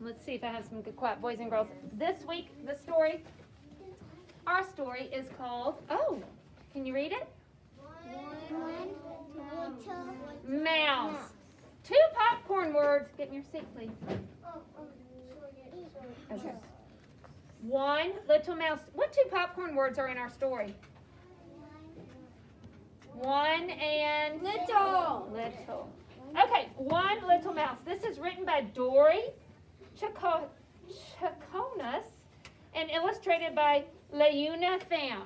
let's see if I have some good quiet boys and girls. This week, our story is called, oh, can you read it? One little Mouse. 2 popcorn words. Get in your seat, please. Okay. One little mouse. What 2 popcorn words are in our story? One and little. little. Okay, One Little Mouse. This is written by Dory Chaconas and illustrated by Leuna Pham.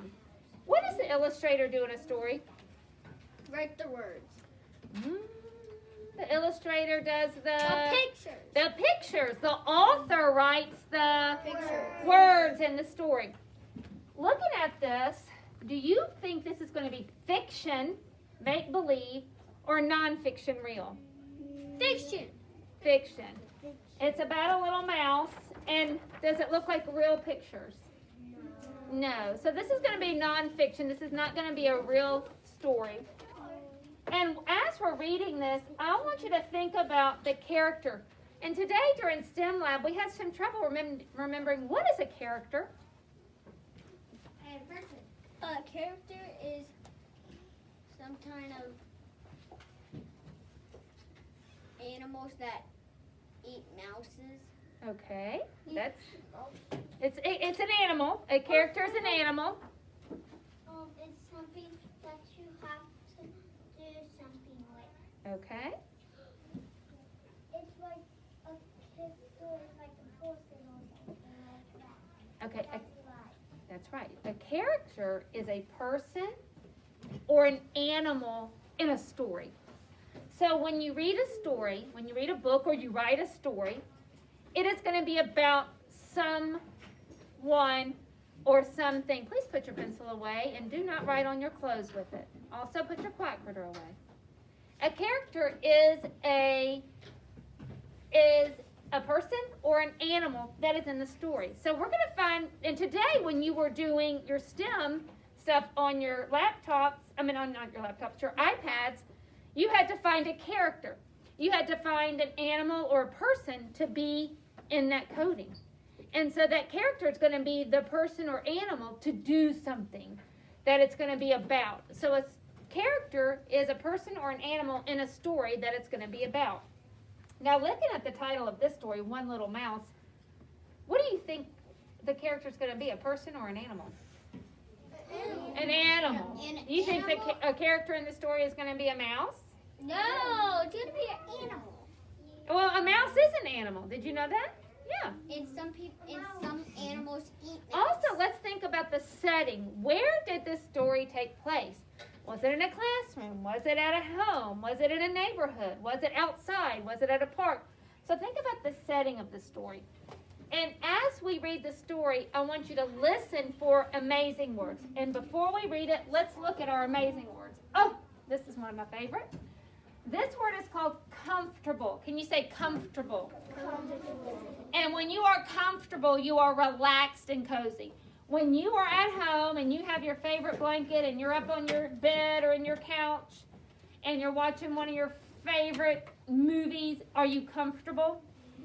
What does the illustrator do in a story? Write the words. The illustrator does The pictures. the pictures. The author writes the Pictures. words in the story. Looking at this, do you think this is going to be fiction, make-believe, or non-fiction real? Fiction. Fiction. It's about a little mouse, and does it look like real pictures? No. So this is going to be non-fiction. This is not going to be a real story. And as we're reading this, I want you to think about the character. And today during STEM Lab, we had some trouble remembering what is a character? A character is some kind of animals that eat mouses. Okay, it's an animal. A character is an animal. It's something that you have to do something with. Okay. It's like a character, like a person or something like that. Okay, That's that's right. A character is a person or an animal in a story. So when you read a story, when you read a book or you write a story, it is going to be about someone or something. Please put your pencil away and do not write on your clothes with it. Also put your clapboarder away. A character is a person or an animal that is in the story. So we're going to find, and today when you were doing your STEM stuff on your laptops, not your laptops, your iPads, you had to find a character. You had to find an animal or a person to be in that coding. And so that character is going to be the person or animal to do something that it's going to be about. So a character is a person or an animal in a story that it's going to be about. Now, looking at the title of this story, One Little Mouse, what do you think the character is going to be, a person or an animal? An animal. You think that a character in the story is going to be a mouse? No, it's going to be an animal. Well, a mouse is an animal. Did you know that? Yeah. And some animals eat mouse. Also, let's think about the setting. Where did this story take place? Was it in a classroom? Was it at a home? Was it in a neighborhood? Was it outside? Was it at a park? So think about the setting of the story. And as we read the story, I want you to listen for amazing words. And before we read it, let's look at our amazing words. Oh, this is one of my favorite. This word is called comfortable. Can you say comfortable? Comfortable. And when you are comfortable, you are relaxed and cozy. When you are at home and you have your favorite blanket and you're up on your bed or in your couch and you're watching one of your favorite movies, are you comfortable?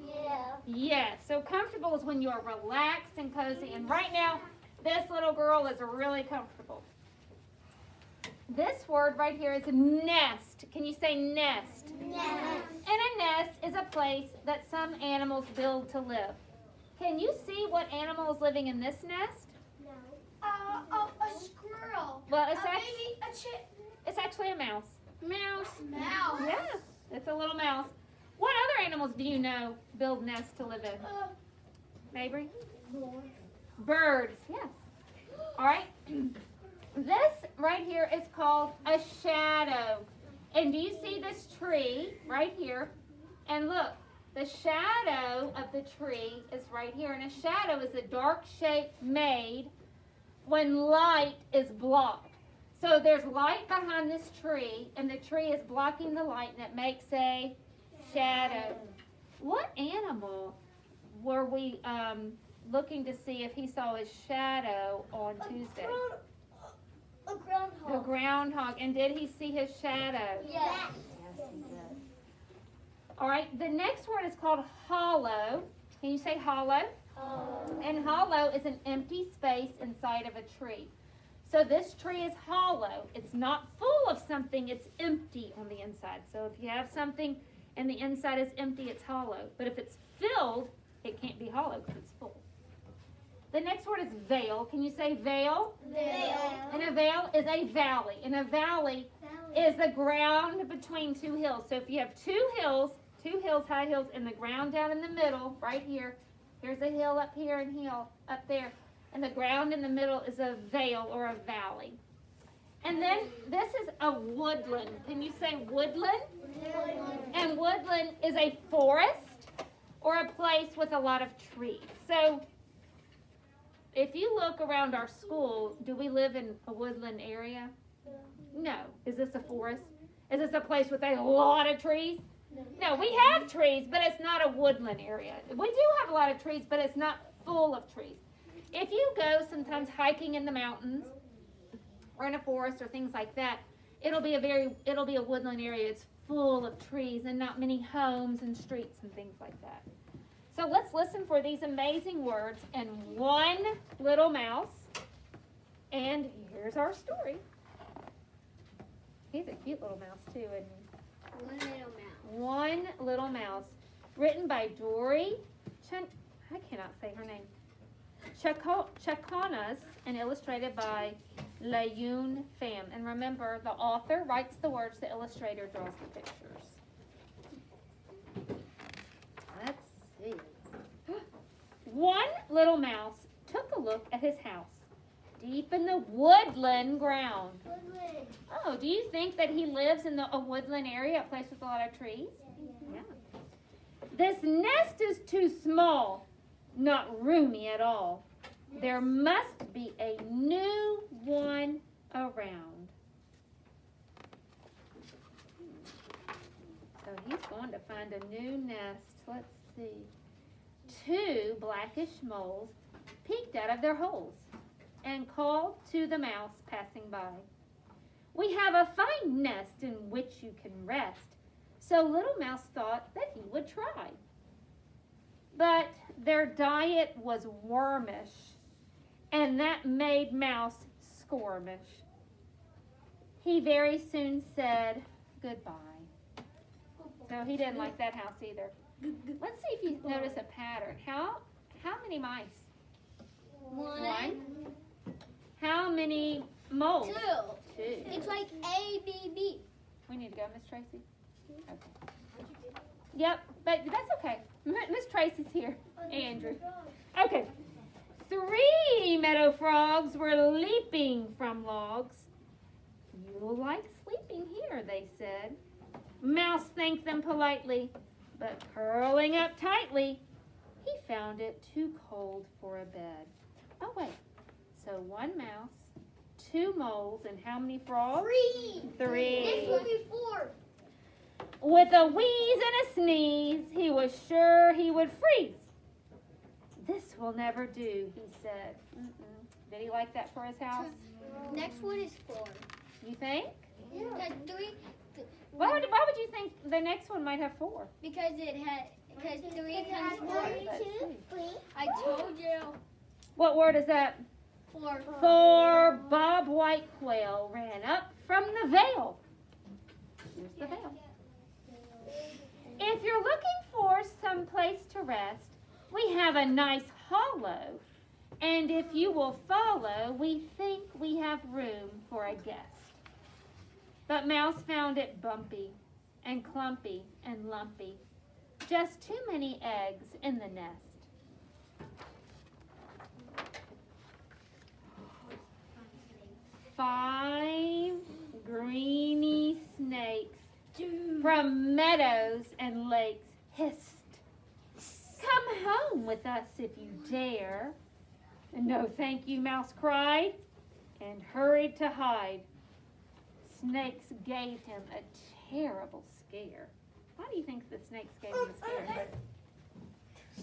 Yeah. Yes. So comfortable is when you are relaxed and cozy. And right now, this little girl is really comfortable. This word right here is nest. Can you say nest? Nest. And a nest is a place that some animals build to live. Can you see what animal is living in this nest? No. A squirrel. Well, Maybe a chicken. it's actually a mouse. Mouse. Mouse. Yeah, it's a little mouse. What other animals do you know build nests to live in? Mabry? Birds, yes. All right. This right here is called a shadow. And do you see this tree right here? And look, the shadow of the tree is right here. And a shadow is a dark shape made when light is blocked. So there's light behind this tree, and the tree is blocking the light, and it makes a shadow. What animal were we looking to see if he saw his shadow on Tuesday? A groundhog. The groundhog. And did he see his shadow? Yes. All right. The next word is called hollow. Can you say hollow? And hollow is an empty space inside of a tree. So this tree is hollow. It's not full of something, it's empty on the inside. So if you have something and the inside is empty, it's hollow. But if it's filled, it can't be hollow because it's full. The next word is vale. Can you say vale? Vale. And a vale is a valley. And a valley is the ground between two hills. So if you have two hills, high hills, and the ground down in the middle, right here. Here's a hill up here and hill up there. And the ground in the middle is a vale or a valley. And then this is a woodland. Can you say woodland? And woodland is a forest or a place with a lot of trees. So if you look around our school, do we live in a woodland area? No. Is this a forest? Is this a place with a lot of trees? No, we have trees, but it's not a woodland area. We do have a lot of trees, but it's not full of trees. If you go sometimes hiking in the mountains or in a forest or things like that, it'll be a woodland area. It's full of trees and not many homes and streets and things like that. So let's listen for these amazing words and one little mouse. And here's our story. He's a cute little mouse too, isn't he? One little mouse. One Little Mouse, written by Dory I cannot say her name. Chaconas and illustrated by Layun Pham. And remember, the author writes the words, the illustrator draws the pictures. Let's see. One little mouse took a look at his house, deep in the woodland ground. Woodland. Oh, do you think that he lives in a woodland area, a place with a lot of trees? Yeah. This nest is too small, not roomy at all. There must be a new one around. So he's going to find a new nest. Let's see. 2 blackish moles peeked out of their holes and called to the mouse passing by. We have a fine nest in which you can rest. So Little Mouse thought that he would try. But their diet was wormish, and that made Mouse squirmish. He very soon said goodbye. So he didn't like that house either. Let's see if you notice a pattern. How many mice? One. How many moles? 2. 2. It's like A, B, B. We need to go, Miss Tracy? Okay. Yep, but that's okay. Miss Tracy's here. Andrew. Okay. 3 meadow frogs were leaping from logs. You'll like sleeping here, they said. Mouse thanked them politely, but curling up tightly, he found it too cold for a bed. Oh, wait. So 1 mouse, 2 moles, and how many frogs? 3. This will be 4. With a wheeze and a sneeze, he was sure he would freeze. This will never do, he said. Did he like that for his house? Next one is 4. You think? Yeah. 3. Why would you think the next one might have 4? Because 3 times 4. Let's see. I told you. What word is that? 4. 4. Bob White Quail ran up from the vale. Here's the vale. If you're looking for some place to rest, we have a nice hollow. And if you will follow, we think we have room for a guest. But Mouse found it bumpy and clumpy and lumpy. Just too many eggs in the nest. Five greeny snakes from meadows and lakes hissed. Come home with us if you dare. No, thank you, Mouse cried and hurried to hide. Snakes gave him a terrible scare. Why do you think the snakes gave him a scare?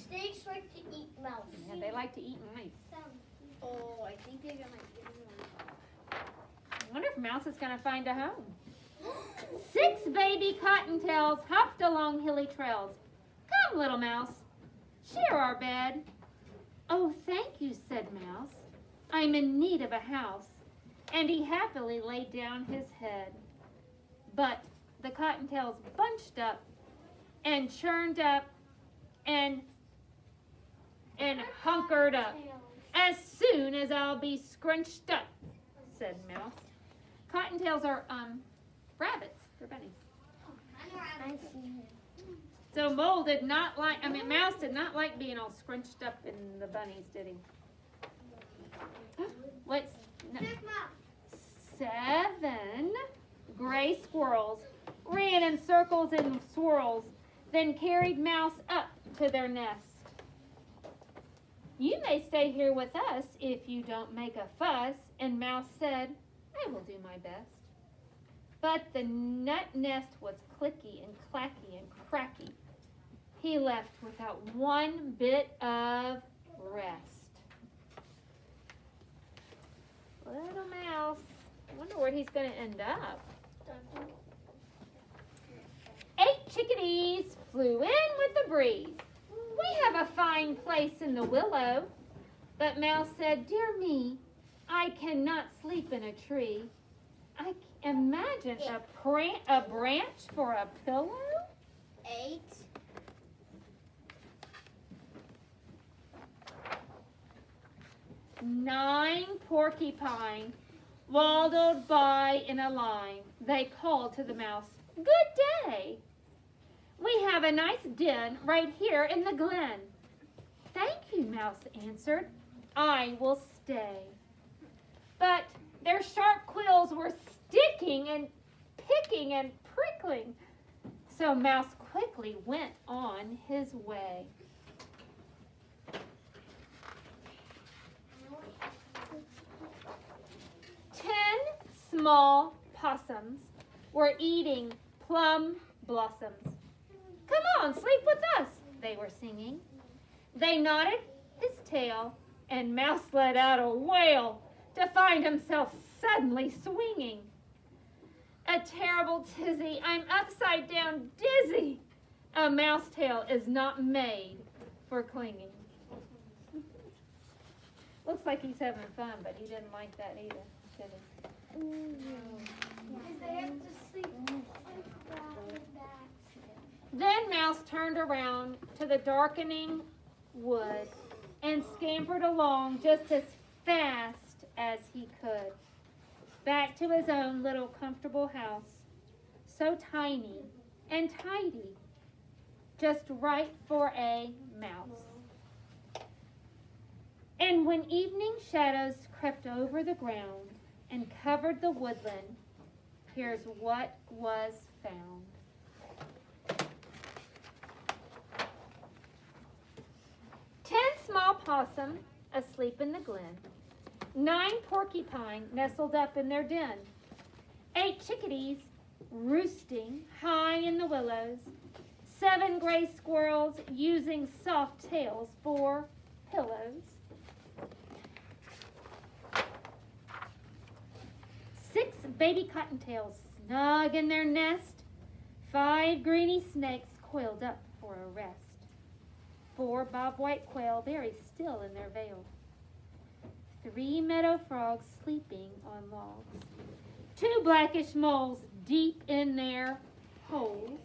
Snakes like to eat mouse. Yeah, they like to eat mice. Oh, I think they're gonna give me one. I wonder if Mouse is going to find a home. 6 baby cottontails hopped along hilly trails. Come, little mouse. share our bed." "Oh, thank you," said Mouse. "I'm in need of a house." And he happily laid down his head. But the cottontails bunched up and churned up and hunkered up. "As soon as I'll be scrunched up," said Mouse. Cottontails are rabbits. They're bunnies. So Mouse did not like being all scrunched up in the bunnies, did he? What's no. 7 gray squirrels ran in circles and swirls, then carried Mouse up to their nest. "You may stay here with us if you don't make a fuss," and Mouse said, "I will do my best." But the nut nest was clicky and clacky and cracky. He left without one bit of rest. Little Mouse. I wonder where he's going to end up. 8 chickadees flew in with the breeze. "We have a fine place in the willow." But Mouse said, "Dear me, I cannot sleep in a tree. I imagine a branch for a pillow." 8. Nine porcupine waddled by in a line. They called to the Mouse, "Good day. We have a nice den right here in the glen." "Thank you," Mouse answered. "I will stay." But their sharp quills were sticking and picking and prickling. So Mouse quickly went on his way. Small possums were eating plum blossoms. "Come on, sleep with us," they were singing. They nodded his tail, and Mouse let out a wail to find himself suddenly swinging. "A terrible tizzy, I'm upside down dizzy." A mouse tail is not made for clinging. Looks like he's having fun, but he didn't like that either, did he? Then Mouse turned around to the darkening wood and scampered along just as fast as he could, back to his own little comfortable house, so tiny and tidy, just right for a mouse. And when evening shadows crept over the ground and covered the woodland, here's what was found. 10 small possum asleep in the glen. 9 porcupine nestled up in their den. 8 chickadees roosting high in the willows. 7 gray squirrels using soft tails for pillows. 6 baby cottontails snug in their nest. 5 greeny snakes coiled up for a rest. 4 bobwhite quail very still in their veil. 3 meadow frogs sleeping on logs. 2 blackish moles deep in their holes.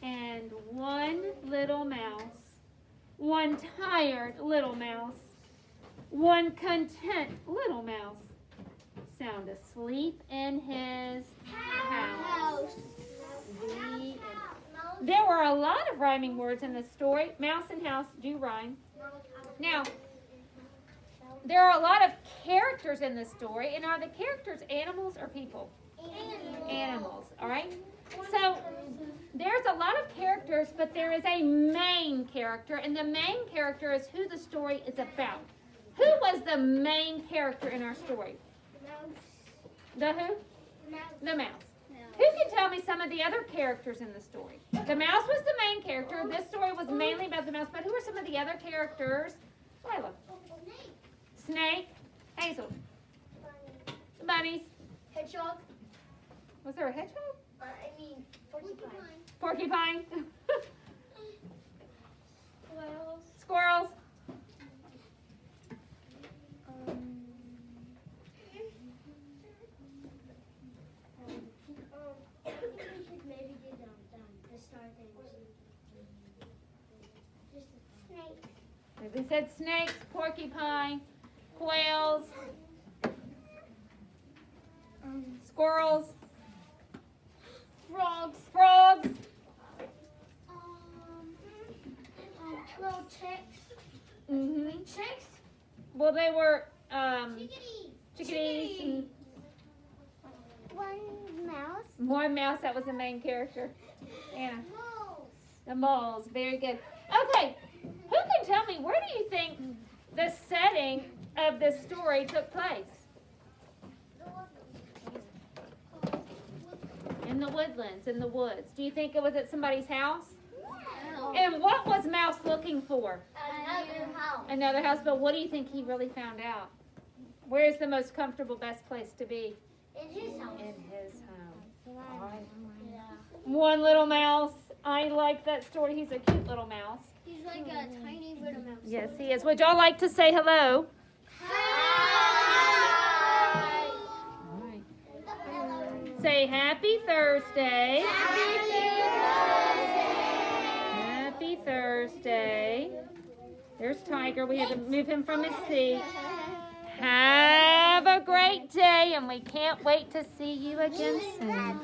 And 1 little mouse. 1 tired little mouse. 1 content little mouse, sound asleep in his house. There were a lot of rhyming words in this story. Mouse and house do rhyme. Now, there are a lot of characters in this story, and are the characters animals or people? Animals, all right? So, there's a lot of characters, but there is a main character, and the main character is who the story is about. Who was the main character in our story? The who? The mouse. Who can tell me some of the other characters in the story? The mouse was the main character. This story was mainly about the mouse, but who are some of the other characters? Lila. Snake. Hazel. Bunnies. Hedgehog. Was there a hedgehog? Porcupine. Porcupine. Squirrels. Squirrels. I think we should maybe do the star things. Just snakes. We said snakes, porcupine, quails, squirrels, Frogs. frogs. Little chicks. Mm-hmm. Chicks. Well, they were Chickadees. chickadees and One mouse. one mouse. That was the main character. Anna. Moles. The moles. Very good. Okay. Who can tell me, where do you think the setting of this story took place? In the woodlands, in the woods. Do you think it was at somebody's house? No. And what was Mouse looking for? Another house. Another house, but what do you think he really found out? Where's the most comfortable, best place to be? In his house. In his home. All right. Yeah. One little mouse. I like that story. He's a cute little mouse. He's like a tiny little mouse. Yes, he is. Would y'all like to say hello? Hi. All right. Say happy Thursday. Happy Thursday. There's Tiger. We had to move him from his seat. Have a great day, and we can't wait to see you again soon.